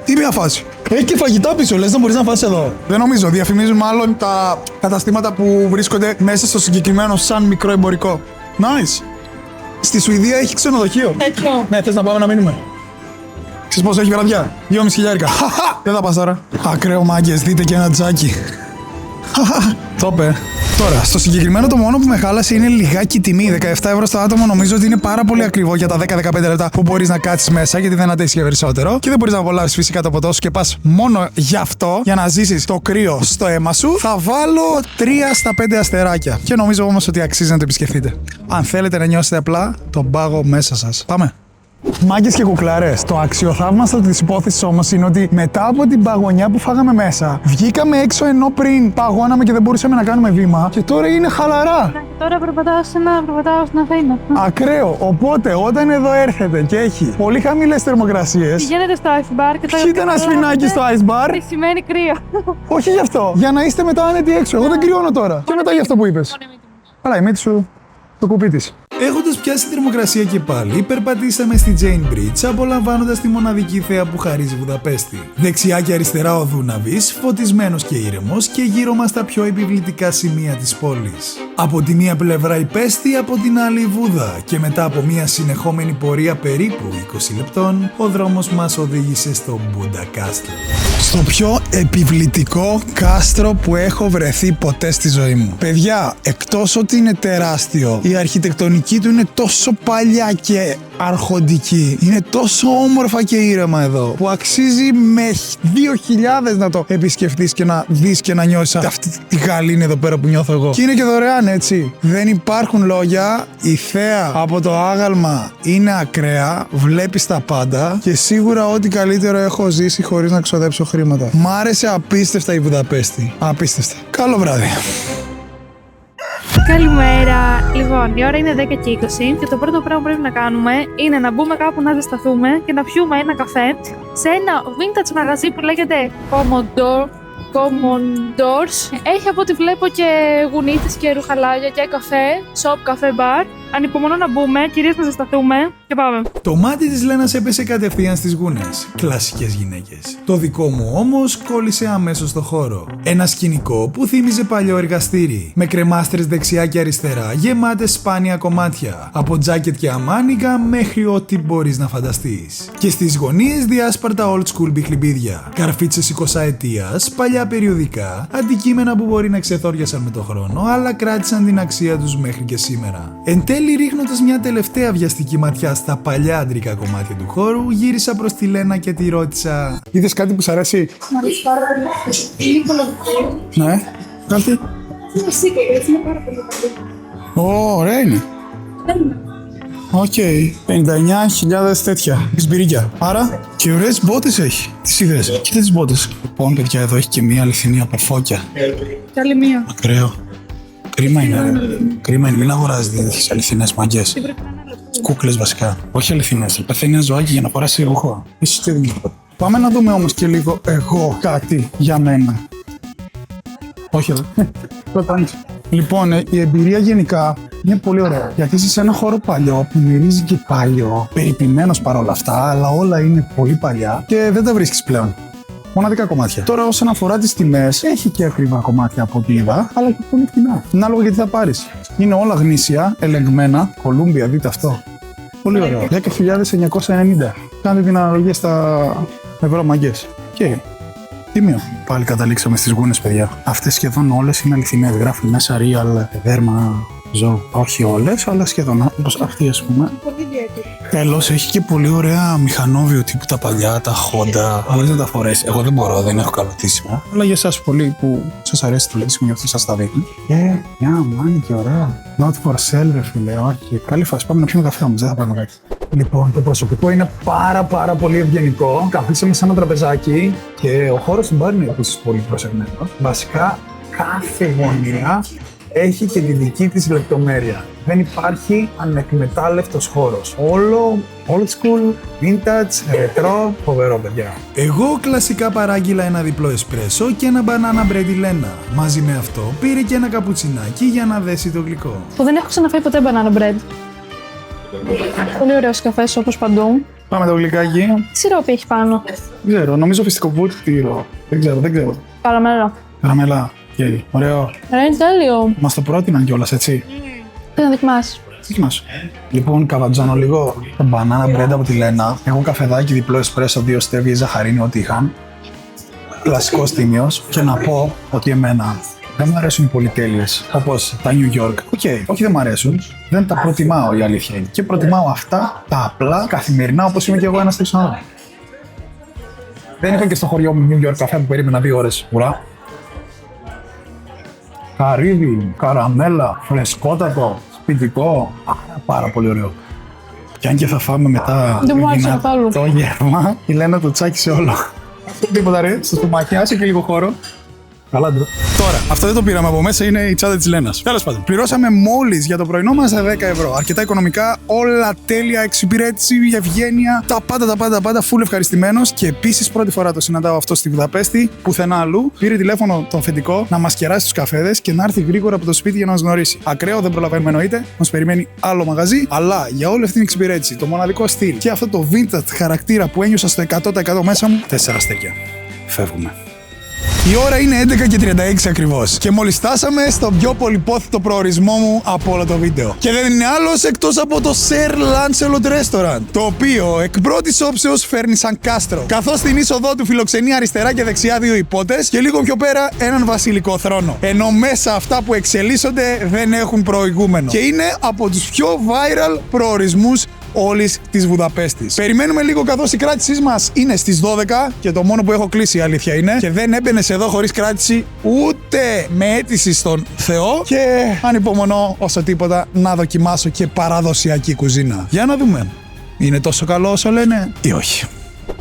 Τι μια φάση. Έχει και φαγητά πίσω, λες να μπορείς να φας εδώ. Δεν νομίζω, διαφημίζουν μάλλον τα καταστήματα που βρίσκονται μέσα στο συγκεκριμένο σαν μικρό εμπορικό. Nice. Στη Σουηδία έχει ξενοδοχείο. Τέτοιο. Ναι, θες να πάμε να μείνουμε. Ξέρεις πόσο έχει βραδιά? 2.500. Δεν θα πας τώρα. Ακραίο μάγκες, δείτε και ένα τζάκι. Το είπε. Τώρα, στο συγκεκριμένο το μόνο που με χάλασε είναι λιγάκι τιμή. 17 ευρώ στο άτομο νομίζω ότι είναι πάρα πολύ ακριβό για τα 10-15 λεπτά που μπορείς να κάτσεις μέσα, γιατί δεν αντέχεις για περισσότερο. Και δεν μπορείς να απολαύσεις φυσικά το ποτό σου και πας μόνο γι' αυτό, για να ζήσεις το κρύο στο αίμα σου. Θα βάλω 3 στα 5 αστεράκια. Και νομίζω όμως ότι αξίζει να το επισκεφτείτε. Αν θέλετε να νιώσετε απλά τον πάγο μέσα σας. Πάμε. Μάγκες και κουκλάρες. Το αξιοθαύμαστο της υπόθεσης όμως είναι ότι μετά από την παγωνιά που φάγαμε μέσα, βγήκαμε έξω ενώ πριν παγώναμε και δεν μπορούσαμε να κάνουμε βήμα. Και τώρα είναι χαλαρά. Και τώρα περπατάω στην Αθήνα. Ακραίο. Οπότε όταν εδώ έρθετε και έχει πολύ χαμηλές θερμοκρασίες. Πηγαίνετε στο ice bar και Πιείτε ένα σφινάκι στο ice bar. Τι σημαίνει κρύο. Όχι γι' αυτό. Για να είστε μετά άνετοι έξω. Εγώ δεν κρυώνω τώρα. Και μετά γι' αυτό που είπες. Καλά, η μύτη σου το κουπί της. Έχοντας πιάσει θερμοκρασία και πάλι, περπατήσαμε στη Jane Bridge, απολαμβάνοντας τη μοναδική θέα που χαρίζει Βουδαπέστη. Δεξιά και αριστερά ο Δούναβης, φωτισμένος και ήρεμος, και γύρω μας τα πιο επιβλητικά σημεία της πόλης. Από τη μία πλευρά η Πέστη, από την άλλη η Βούδα, και μετά από μια συνεχόμενη πορεία περίπου 20 λεπτών, ο δρόμος μας οδήγησε στο Μπούντα Κάστρο. Στο πιο επιβλητικό κάστρο που έχω βρεθεί ποτέ στη ζωή μου. Παιδιά, εκτός ότι είναι τεράστιο, η αρχιτεκτονική μουσική του είναι τόσο παλιά και αρχοντική. Είναι τόσο όμορφα και ήρεμα εδώ, που αξίζει με 2.000 να το επισκεφτείς και να δεις και να νιώσεις αυτή τη γαλήνη εδώ πέρα που νιώθω εγώ. Και είναι και δωρεάν, έτσι. Δεν υπάρχουν λόγια. Η θέα από το άγαλμα είναι ακραία. Βλέπεις τα πάντα και σίγουρα ό,τι καλύτερο έχω ζήσει χωρίς να ξοδέψω χρήματα. Μ' άρεσε απίστευτα η Βουδαπέστη. Απίστευτα. Καλό βράδυ. Καλημέρα! Λοιπόν, η ώρα είναι 10:20 και το πρώτο πράγμα που πρέπει να κάνουμε είναι να μπούμε κάπου να ζεσταθούμε και να πιούμε ένα καφέ σε ένα vintage μαγαζί που λέγεται Commodores. Έχει από ό,τι βλέπω και γουνίτες και ρουχαλάκια και καφέ, shop, καφέ, bar. Ανυπομονώ να μπούμε, κυρίως να ζεσταθούμε και πάμε. Το μάτι της Λένας έπεσε κατευθείαν στις γούνες. Κλασικές γυναίκες. Το δικό μου όμως κόλλησε αμέσως στο χώρο. Ένα σκηνικό που θύμιζε παλιό εργαστήρι. Με κρεμάστρες δεξιά και αριστερά, γεμάτες σπάνια κομμάτια. Από τζάκετ και αμάνικα μέχρι ό,τι μπορείς να φανταστείς. Και στις γωνίες διάσπαρτα old school μπιχλιμπίδια. Καρφίτσες 20ετίας, παλιά περιοδικά, αντικείμενα που μπορεί να ξεθόριασαν με το χρόνο, αλλά κράτησαν την αξία τους μέχρι και σήμερα. Εν τέλει, ρίχνοντας μια τελευταία βιαστική ματιά στα παλιά αντρικά κομμάτια του χώρου, γύρισα προς τη Λένα και τη ρώτησα: Είδες κάτι που σ' αρέσει? Μ' αρέσει πάρα πολύ. Είναι οικολογικό. Ναι. Κάτι. Είναι σίγουρο, είναι πάρα πολύ καλή. Ωραία είναι. Οκ. 59.000 τέτοια. Σπυρίκια. Άρα και ωραίες μπότες έχει. Τις είδες? Κοίτα τις μπότες. Λοιπόν, παιδιά, εδώ έχει και μία αληθινή από φώκια. Καλή μία. Ακραίο. Κρίμα είναι. Κρίμα είναι. Μην αγοράζετε τέτοιες αληθινές μαγκές. Κούκλες βασικά. Όχι αληθινές. Πεθαίνει ένα ζωάκι για να φοράσει ρούχο. Ίσως τι δεν. Πάμε να δούμε όμως και λίγο εγώ κάτι για μένα. Όχι εδώ. Λοιπόν, η εμπειρία γενικά είναι πολύ ωραία. Γιατί είσαι σε ένα χώρο παλιό που μυρίζει και παλιό, περιποιημένος παρόλα αυτά, αλλά όλα είναι πολύ παλιά και δεν τα βρίσκεις πλέον. Μοναδικά κομμάτια. Τώρα, όσον αφορά τις τιμές, έχει και ακριβά κομμάτια από ό,τι είδα, αλλά και πολύ φθηνά. Ανάλογα γιατί θα πάρεις. Είναι όλα γνήσια, ελεγμένα. Κολούμπια, δείτε αυτό. Πολύ ωραίο. 10.990. Κάντε την αναλογία στα ευρώ μαγκές. Και τίμιο. Πάλι καταλήξαμε στις γούνες, παιδιά. Αυτές σχεδόν όλες είναι αληθινές. Γράφει μέσα real, δέρμα, ζώο. Όχι όλες, αλλά σχεδόν. Όπως αυτή, ας πούμε. Πολύ ιδιαίτερη. Τέλος, έχει και πολύ ωραία μηχανόβιο τύπου τα παλιά, τα Honda. Μπορείς να τα φορέσεις. Εγώ δεν μπορώ, δεν έχω καλό τίσιμο. Αλλά για εσάς πολλοί που σας αρέσει το λύσιμο, γι' αυτό σας τα δείχνει. Μια μάνη και ωραία. Not for sale, ρε φίλε, όχι. Καλή φάση, πάμε να πιούμε καφέ όμως, δεν θα πάμε κάτι. Λοιπόν, το προσωπικό είναι πάρα πολύ ευγενικό. Καθίσαμε σε ένα τραπεζάκι και ο χώρος του μπαρ είναι επίσης πολύ προσεγμένος. Βασικά, κάθε γωνία έχει και τη δική της λεπτομέρεια. Δεν υπάρχει ανεκμετάλλευτος χώρος. Όλο old school, vintage, retro, φοβερό, παιδιά. Εγώ κλασικά παράγγειλα ένα διπλό εσπρέσο και ένα banana bread η Λένα. Μαζί με αυτό πήρε και ένα καπουτσινάκι για να δέσει το γλυκό. Που δεν έχω ξαναφάει ποτέ banana bread. Πολύ ωραίος καφές όπως παντού. Πάμε το γλυκάκι. Τι σιρόπι έχει πάνω? Δεν ξέρω, νομίζω φυστικό βούτυρο. Δεν ξέρω. Καραμέλα. Καραμέλα. Okay. Ωραίο. Είναι τέλειο. Μας το πρότειναν κιόλας, έτσι. Τι να δοκιμάσεις? Δοκιμάσου. Λοιπόν, καβατζώνω λίγο το banana bread από τη Λένα. Έχω καφεδάκι, διπλό εσπρέσο, 2 στέβιες, ζαχαρίνη, ό,τι είχαν. Κλασικός τίμιος. Και να πω ότι εμένα δεν μου αρέσουν οι πολυτέλειες, όπως τα New York. Όχι, δεν μου αρέσουν. Δεν τα προτιμάω, η αλήθεια είναι. Και προτιμάω αυτά τα απλά, καθημερινά, όπως είμαι και εγώ ένας τέτοιος άνθρωπος. Δεν είχα και στο χωριό μου New York καφέ που περίμενα 2 ώρες. Ουρά. Καρύδι, καραμέλα, φρεσκότατο, σπιτικό. Πάρα πολύ ωραίο. Και αν και θα φάμε μετά το γεύμα, η Λένα το τσάκισε όλο. Τίποτα ρε, στο στομάχι, άσε και λίγο χώρο. Καλά, ντρο. Τώρα, αυτό δεν το πήραμε από μέσα, είναι η τσάντα της Λένας. Τέλος πάντων, πληρώσαμε μόλις για το πρωινό μας 10 ευρώ. Αρκετά οικονομικά, όλα τέλεια, εξυπηρέτηση, ευγένεια, τα πάντα, full ευχαριστημένος. Και επίσης, πρώτη φορά το συναντάω αυτό στη Βουδαπέστη, πουθενά αλλού. Πήρε τηλέφωνο το αφεντικό να μας κεράσει τους καφέδες και να έρθει γρήγορα από το σπίτι για να μας γνωρίσει. Ακραίο, δεν προλαβαίνουμε εννοείται, μας περιμένει άλλο μαγαζί, αλλά για όλη αυτή την εξυπηρέτηση, το μοναδικό στυλ και αυτό το vintage χαρακτήρα που ένιωσα στο 100% μέσα μου, 4 αστέρια. Φεύγουμε. Η ώρα είναι 11:36 ακριβώς και μόλις φτάσαμε στο πιο πολυπόθητο προορισμό μου από όλο το βίντεο. Και δεν είναι άλλος εκτός από το Sir Lancelot Restaurant, το οποίο εκ πρώτης όψεως φέρνει σαν κάστρο. Καθώς στην είσοδό του φιλοξενεί αριστερά και δεξιά δύο υπότες και λίγο πιο πέρα έναν βασιλικό θρόνο. Ενώ μέσα αυτά που εξελίσσονται δεν έχουν προηγούμενο. Και είναι από τους πιο viral προορισμούς όλης της Βουδαπέστης. Περιμένουμε λίγο καθώς η κράτησή μας είναι στις 12 και το μόνο που έχω κλείσει η αλήθεια είναι και δεν έμπαινες εδώ χωρίς κράτηση ούτε με αίτηση στον Θεό και ανυπομονώ όσο τίποτα να δοκιμάσω και παραδοσιακή κουζίνα. Για να δούμε. Είναι τόσο καλό όσο λένε ή όχι.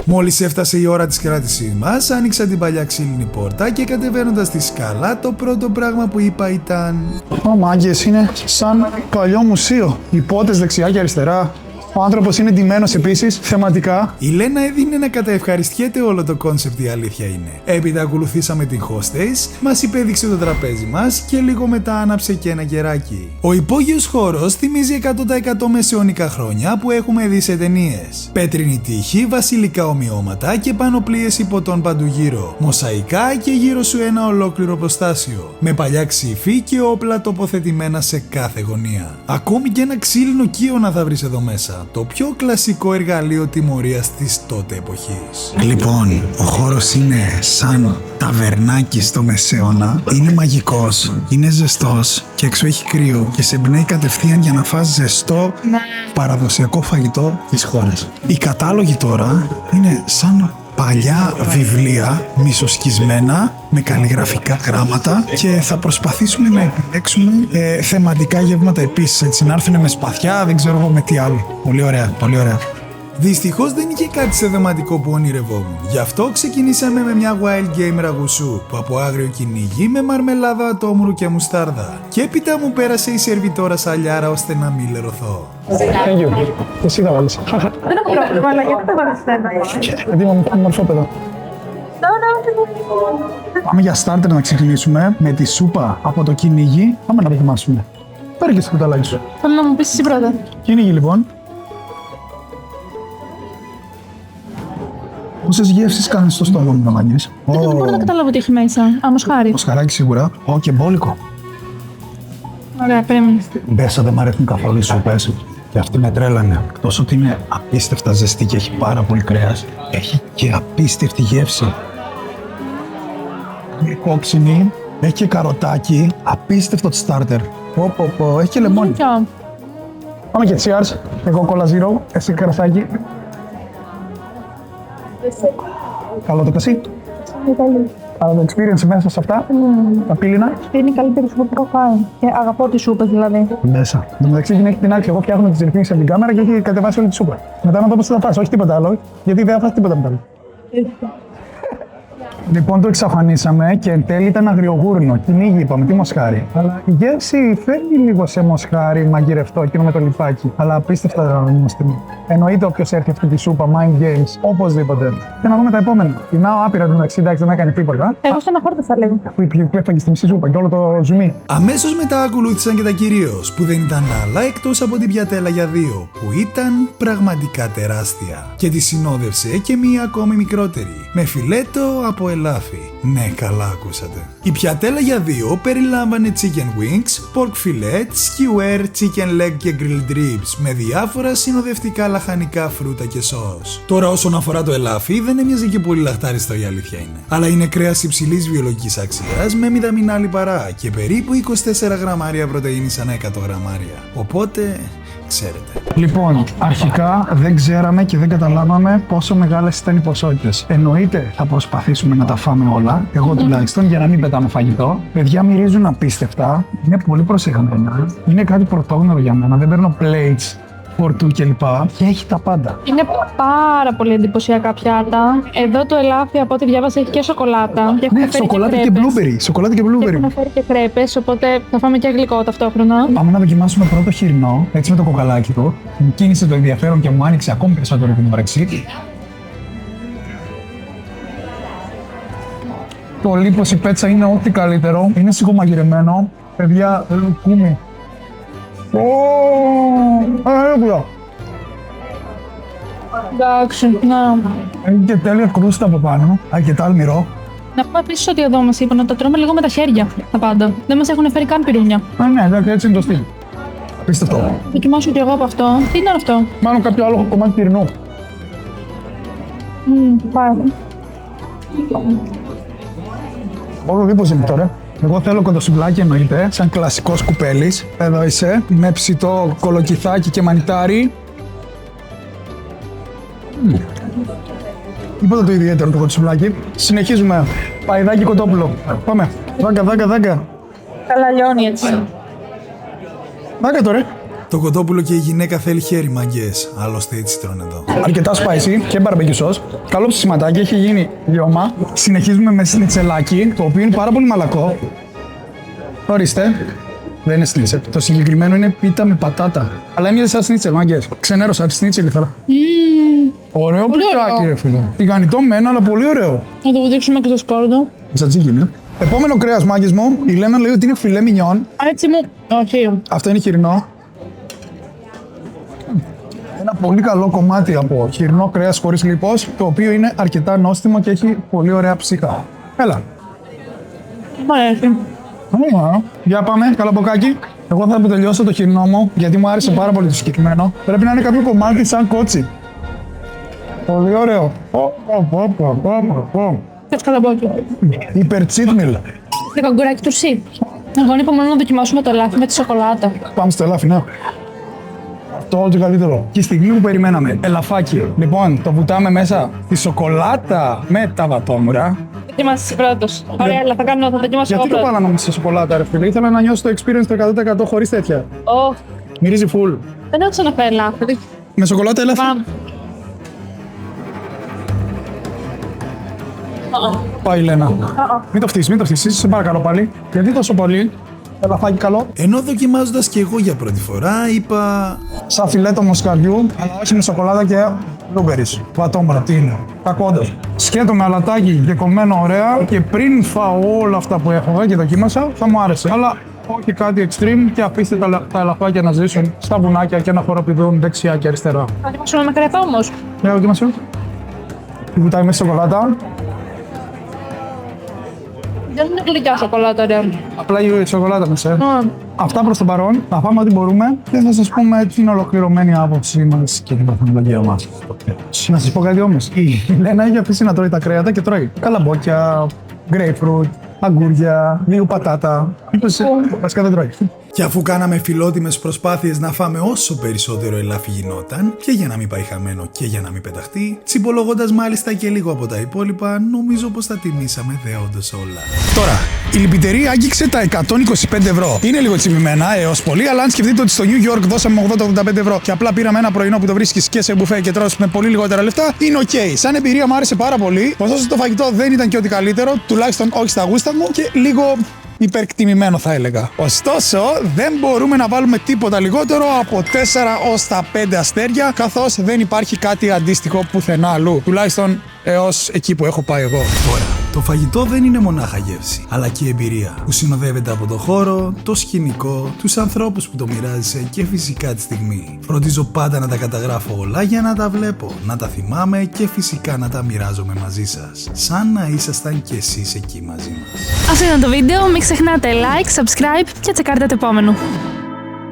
Μόλις έφτασε η ώρα της κράτησής μας, άνοιξα την παλιά ξύλινη πόρτα και κατεβαίνοντας τη σκάλα, το πρώτο πράγμα που είπα ήταν... Ω μάγκες, είναι σαν παλιό μουσείο. Υπότες δεξιά και αριστερά. Ο άνθρωπος είναι ντυμένος επίσης, θεματικά. Η Λένα έδινε να καταευχαριστιέται όλο το κόνσεπτ, η αλήθεια είναι. Έπειτα ακολουθήσαμε την hostess, μας υπέδειξε το τραπέζι μας και λίγο μετά άναψε και ένα κεράκι. Ο υπόγειος χώρος θυμίζει 100% μεσαιωνικά χρόνια που έχουμε δει σε ταινίες. Πέτρινη τείχη, βασιλικά ομοιώματα και πανοπλίες υποτών παντού γύρω. Μοσαϊκά και γύρω σου ένα ολόκληρο προστάσιο. Με παλιά ξύφη και όπλα τοποθετημένα σε κάθε γωνία. Ακόμη και ένα ξύλινο κύωνα θα βρεις εδώ μέσα. Το πιο κλασικό εργαλείο τιμωρίας της τότε εποχής. Λοιπόν, ο χώρος είναι σαν ταβερνάκι στο Μεσαίωνα. Είναι μαγικός, είναι ζεστός και έξω έχει κρύο και σε εμπνέει κατευθείαν για να φας ζεστό παραδοσιακό φαγητό της χώρας. Οι κατάλογοι τώρα είναι σαν παλιά βιβλία μισοσκισμένα με καλλιγραφικά γράμματα και θα προσπαθήσουμε να επιλέξουμε θεματικά γεύματα επίσης, έτσι να έρθουν με σπαθιά, δεν ξέρω εγώ με τι άλλο. Πολύ ωραία, πολύ ωραία. Δυστυχώς δεν είχε κάτι σε θεματικό που ονειρευόμουν. Γι' αυτό ξεκινήσαμε με μια wild game ραγουσού που από άγριο κυνήγι με μαρμελάδα ατόμουρου και μουστάρδα. Και έπειτα μου πέρασε η σερβιτόρα σαλιάρα ώστε να μην λερωθώ. Thank you. Εσύ θα βάλεις. Δεν έχω πρόβλημα, αλλά γιατί δεν βάλεις στέντα. Γιατί είμαι μορφόπεδο. Πάμε για starter να ξεκινήσουμε με τη σούπα από το κυνήγι. Πάμε να δοκιμάσουμε. Πάρε και στο κουταλάκι σου. Θέλω να μου πεις εσύ πρώτα. Κυνήγι λοιπόν. Πόσες γεύσεις κάνεις στο στόμα μου να μαγείς? Δεν μπορώ να καταλάβω τι έχει μέσα. Α, μοσχάρι. Μοσχαράκι σίγουρα. Και μπόλικο. Ωραία, περίμενε. Μπέσα δεν μ' αρέσουν καθόλου οι σούπες. Και αυτή με τρέλανε. Εκτός ότι είναι απίστευτα ζεστή και έχει πάρα πολύ κρέας, έχει και απίστευτη γεύση. Είναι κόξινη, έχει και καροτάκι, απίστευτο starter. Έχει και λεμόνι. Πάμε και cheers. Εγώ κόλλα zero, εσύ καρασάκι. Καλό το κασί. Αλλά το experience μέσα σε αυτά, τα πύληνα. Είναι η καλύτερη σούπα που έχω φάει. Και αγαπώ τη σούπα δηλαδή. Μέσα. Εν τω μεταξύ την έχει την άκρη. Εγώ φτιάχνω τις ρυθμίσεις από την κάμερα και έχει κατεβάσει όλη τη σούπα. Μετά να δω πώς θα φας, όχι τίποτα άλλο. Γιατί δεν θα φας τίποτα μετά. Λοιπόν, το εξαφανίσαμε και εν τέλει ήταν αγριογούρνο. Κυνήγι είπαμε, τι μοσχάρι. Αλλά η γεύση φέρνει λίγο σε μοσχάρι μαγειρευτό, εκείνο με το λιπάκι. Αλλά απίστευτα νοστιμή. Εννοείται όποιος έρθει αυτή τη σούπα, mind games, οπωσδήποτε. Και να δούμε τα επόμενα. Πεινάω άπειρα του μεταξύ, εντάξει, δεν έκανε τίποτα. Εγώ στεναχώρησα λίγο. Που έφαγε στη μισή σούπα και όλο το ζουμί. Αμέσως μετά ακολούθησαν και τα κυρίως, που δεν ήταν άλλα εκτός από την πιατέλα για δύο, που ήταν πραγματικά τεράστια. Και τη συνόδευσε και μία ακόμη μικρότερη, με φιλέτο από ελάφι. Ναι, καλά ακούσατε. Η πιατέλα για δύο περιλάμβανε chicken wings, pork fillet, skewer, chicken leg και grilled ribs με διάφορα συνοδευτικά λαχανικά φρούτα και σως. Τώρα όσον αφορά το ελάφι δεν έμοιαζε και πολύ λαχτάριστο, η αλήθεια είναι. Αλλά είναι κρέας υψηλής βιολογικής αξίας με μηδαμινά λιπαρά και περίπου 24 γραμμάρια πρωτεΐνης ανά 100 γραμμάρια. Οπότε... ξέρετε. Λοιπόν, αρχικά δεν ξέραμε και δεν καταλάβαμε πόσο μεγάλες ήταν οι ποσότητες. Εννοείται θα προσπαθήσουμε να τα φάμε όλα, εγώ τουλάχιστον, για να μην πετάμε φαγητό. Παιδιά μυρίζουν απίστευτα, είναι πολύ προσεγμένα, είναι κάτι πρωτόγνωρο για μένα, δεν παίρνω plates, φορτού κλπ. Και έχει τα πάντα. Είναι πάρα πολύ εντυπωσιακά πιάτα. Εδώ το ελάφι, από ό,τι διάβασα, έχει και σοκολάτα. Και ναι, σοκολάτα και blueberry. Σοκολάτα και blueberry. Έχουν φέρει και κρέπες, οπότε θα φάμε και γλυκό ταυτόχρονα. Πάμε να δοκιμάσουμε πρώτο χοιρινό, έτσι με το κοκαλάκι του. Μου κίνησε το ενδιαφέρον και μου άνοιξε ακόμη περισσότερο την όρεξη. Το λίπος, η πέτσα είναι ό,τι καλύτερο. Είναι σιγομαγειρεμένο. Παιδιά, λουκούμι. Έβουλα. Εντάξει, να. Έχει και τέλεια κρούστα από πάνω, αρκετά αλμυρό. Να πούμε επίσης ότι εδώ μας είπαν ότι τα τρώμε λίγο με τα χέρια τα πάντα. Δεν μας έχουν φέρει καν πυρούνια. Ναι, εντάξει, έτσι είναι το στυλ. Απίστευτο. Δοκιμάσω κι εγώ από αυτό. Τι ήταν αυτό? Μάλλον κάποιο άλλο κομμάτι τυρινού. Πάρα. Όλο δίπως είναι τώρα. Εγώ θέλω κοντοσουβλάκι εννοείται, σαν κλασικός κουπέλης. Εδώ είσαι, με ψητό κολοκυθάκι και μανιτάρι. Τίποτα το ιδιαίτερο το κοντοσουβλάκι. Συνεχίζουμε. Παϊδάκι κοτόπουλο. Πάμε. Δάκα. Καλά λιώνει έτσι. Δάκα τώρα. Το κοτόπουλο και η γυναίκα θέλει χέρι, μαγκές. Άλλωστε έτσι τρώνε εδώ. Αρκετά spicy και barbecue sauce. Καλό ψησιματάκι, έχει γίνει λιώμα. Συνεχίζουμε με σνιτσελάκι, το οποίο είναι πάρα πολύ μαλακό. Ορίστε. Δεν είναι σνίτσελ. Το συγκεκριμένο είναι πίτα με πατάτα. Αλλά έμοιαζε σαν σνίτσελ, μάγκες. Ξενέρωσα, σνίτσελ ήθελα. Ωραίο πιτάκι, ρε φίλε. Τηγανιτό μένα, αλλά πολύ ωραίο. Να το δείξουμε και το σκόρδο. Τζατζίκι είναι. Επόμενο κρέας, μάγκες μου. Η Λένα λέει ότι είναι φιλέ μινιόν. Έτσι μου. Όχι. Αυτό είναι χοιρινό. Ένα πολύ καλό κομμάτι από χοιρινό κρέας χωρίς λίπος, το οποίο είναι αρκετά νόστιμο και έχει πολύ ωραία ψύχα. Έλα. Μ' αρέσει. Για πάμε, καλαμποκάκι. Εγώ θα τελειώσω το χοιρινό μου, γιατί μου άρεσε πάρα πολύ το συγκεκριμένο. Πρέπει να είναι κάποιο κομμάτι σαν κότσι. Πολύ ωραίο. Θες καλαμπόκι. Υπερ cheat meal. Και καγκουράκι τουρσί. Εγώ ανυπομονώ να δοκιμάσουμε το ελάφι με τη σοκολάτα. Πάμε στο ελάφι, ναι. Το ό,τι καλύτερο. Και η στιγμή που περιμέναμε, ελαφάκι. Λοιπόν, το βουτάμε μέσα στη σοκολάτα με τα βατόμουρα. Δοκιμάσαι πρώτος. Ωραία, αλλά θα δοκιμάσω Γιατί το πρώτος. πάλαμε σε σοκολάτα, ρε φίλε. Ήθελα να νιώσω το experience το 100% χωρίς τέτοια. Ωχ, Μυρίζει full. δεν έχω ξαναφέρει ελάφι. Με σοκολάτα ελάφι. Πάμε. Πάει, Λένα. Μην το φτύσεις, σε παρακαλώ πάλι. Γιατί τόσο πολύ. Ελαφάκι καλό. Ενώ δοκιμάζοντας και εγώ για πρώτη φορά, είπα. Σαν φιλέτο μοσκαριού, αλλά όχι με σοκολάτα και blueberries. Βατόμουρα, τι είναι. Κακόντως. Σκέτο με αλατάκι και κομμένο ωραία. Και πριν φάω όλα αυτά που έχω και δοκίμασα, θα μου άρεσε. Αλλά όχι κάτι extreme και αφήστε τα ελαφάκια να ζήσουν στα βουνάκια και να χοροπηδούν δεξιά και αριστερά. Θα δοκιμάσουμε με κρέπα όμως. Για δοκίμασε. Τη βουτάει μέσα στη σοκολάτα. Δεν είναι γλυκιά σοκολάτα, ρε. Απλά η σοκολάτα μέσα. Αυτά προς το παρόν. Θα φάμε ό,τι μπορούμε και θα σας πούμε την ολοκληρωμένη άποψή μας και την βαθμολογία μας. Να σας πω κάτι όμως. Η Λένα έχει αφήσει να τρώει τα κρέατα και τρώει καλαμπόκια, grapefruit, αγκούρια, λίγο πατάτα. Βασικά δεν τρώει. Και αφού κάναμε φιλότιμες προσπάθειες να φάμε όσο περισσότερο ελάφι γινόταν, και για να μην πάει χαμένο και για να μην πεταχτεί, τσιμπολογώντας μάλιστα και λίγο από τα υπόλοιπα, νομίζω πως τα τιμήσαμε δέοντος όλα. Τώρα, η λιπητερή άγγιξε τα 125 ευρώ. Είναι λίγο τσιμπημένα έως πολύ, αλλά αν σκεφτείτε ότι στο New York δώσαμε 80-85 ευρώ και απλά πήραμε ένα πρωινό που το βρίσκεις και σε μπουφέ και τρως με πολύ λιγότερα λεφτά, είναι ok. Σαν εμπειρία μου άρεσε πάρα πολύ. Ωστόσο το φαγητό δεν ήταν και ό,τι καλύτερο, τουλάχιστον όχι στα γούστα μου και λίγο υπερκτιμημένο θα έλεγα. Ωστόσο, δεν μπορούμε να βάλουμε τίποτα λιγότερο από 4 ως τα 5 αστέρια, καθώς δεν υπάρχει κάτι αντίστοιχο πουθενά αλλού. Τουλάχιστον έως εκεί που έχω πάει εγώ. Τώρα, το φαγητό δεν είναι μονάχα γεύση, αλλά και εμπειρία που συνοδεύεται από το χώρο, το σκηνικό, τους ανθρώπους που το μοιράζεσαι και φυσικά τη στιγμή. Φροντίζω πάντα να τα καταγράφω όλα για να τα βλέπω, να τα θυμάμαι και φυσικά να τα μοιράζομαι μαζί σας, σαν να ήσασταν κι εσείς εκεί μαζί μας. Αυτό ήταν το βίντεο, μην ξεχνάτε like, subscribe και τσεκάρτε το επόμενο.